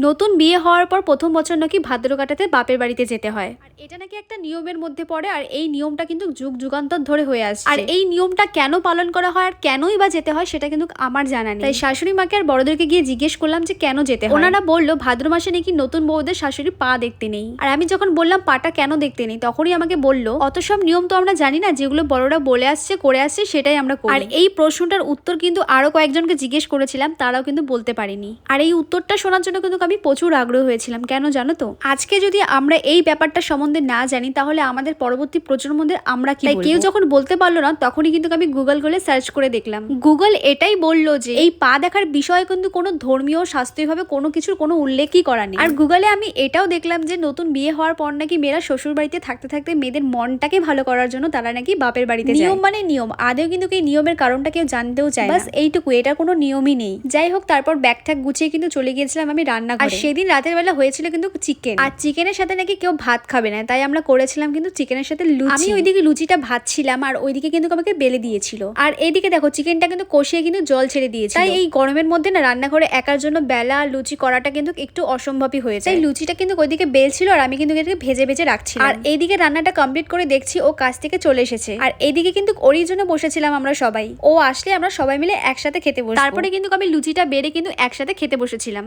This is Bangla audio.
নতুন বিয়ে হওয়ার পর প্রথম বছর নাকি ভাদ্র কাটাতে বাপের বাড়িতে যেতে হয়, আর এটা নাকি একটা নিয়মের মধ্যে পড়ে। আর এই নিয়মটা কিন্তু যুগ যুগান্তর ধরে হয়ে আসছে। আর এই নিয়মটা কেন পালন করা হয় আর কেনই বা যেতে হয় সেটা কিন্তু আমার জানা নেই। তাই শাশুড়ি মাকে আর বড়দেরকে গিয়ে জিজ্ঞেস করলাম যে কেন যেতে হয়। ওনারা বললো ভাদ্র মাসে নাকি নতুন বউদের শাশুড়ি পা দেখতে নেই। আর আমি যখন বললাম পাটা কেন দেখতে নেই, তখনই আমাকে বললো অত সব নিয়ম তো আমরা জানি না, যেগুলো বড়রা বলে আসছে করে আসছে সেটাই আমরা করি। আর এই প্রশ্নটার উত্তর কিন্তু আরো কয়েকজনকে জিজ্ঞেস করেছিলাম, তারাও কিন্তু বলতে পারিনি। আর এই উত্তরটা শোনার জন্য কিন্তু আমি প্রচুর আগ্রহ হয়েছিলাম। কেন জানো তো, আজকে যদি আমরা এই ব্যাপারটা সম্বন্ধে না জানি তাহলে আমাদের পরবর্তী প্রজন্মদের আমরা কি বলবো? কেউ যখন বলতে পারলো না তখনই কিন্তু আমি গুগল করে সার্চ করে দেখলাম। গুগল এটাই বললো যে এই পা দেখার বিষয়ে কিন্তু কোনো ধর্মীয় শাস্ত্রীয়ভাবে কোনো কিছুর কোনো উল্লেখই করা নেই। আর গুগলে আমি এটাও দেখলাম যে নতুন বিয়ে হওয়ার পর নাকি মেয়েরা শ্বশুর বাড়িতে থাকতে থাকতে মেয়েদের মনটাকে ভালো করার জন্য তারা নাকি বাপের বাড়িতে যায়। নিয়ম মানে নিয়ম, আদেও কিন্তু এই নিয়মের কারণটা কেউ জানতেও চায় না। বাস এইটুকু, এটা কোনো নিয়মই নেই। যাই হোক, তারপর ব্যাগ ঠ্যাগ গুছিয়ে কিন্তু চলে গিয়েছিলাম আমি রান্নাঘরে। আর সেদিন রাতের বেলা হয়েছিল কিন্তু চিকেন, আর চিকেনের সাথে নাকি কেউ ভাত খাবে না, তাই আমরা করেছিলাম কিন্তু চিকেনের সাথে লুচি। আমি ওইদিকে লুচিটা ভাজছিলাম আর ওইদিকে কিন্তু আমাকে বেলে দিয়েছিল। আর এইদিকে দেখো চিকেনটা কিন্তু কষিয়ে কিন্তু জল ছেড়ে দিয়েছে। তাই এই গরমের মধ্যে না রান্নাঘরে একার জন্য বেলা আর লুচি করাটা কিন্তু একটু অসম্ভবই হয়েছে। তাই লুচিটা কিন্তু ওইদিকে বেলছিল আর আমি কিন্তু এটাকে ভেজে ভেজে রাখছিলাম। আর এইদিকে রান্নাটা কমপ্লিট করে দেখছি ও কাজ থেকে চলে এসেছে। আর এইদিকে কিন্তু ওরই জন্য বসেছিলাম আমরা সবাই। ও আসলে আমরা সবাই মিলে একসাথে খেতে বসবো। তারপরে কিন্তু আমি লুচিটা বেড়ে কিন্তু একসাথে খেতে বসেছিলাম।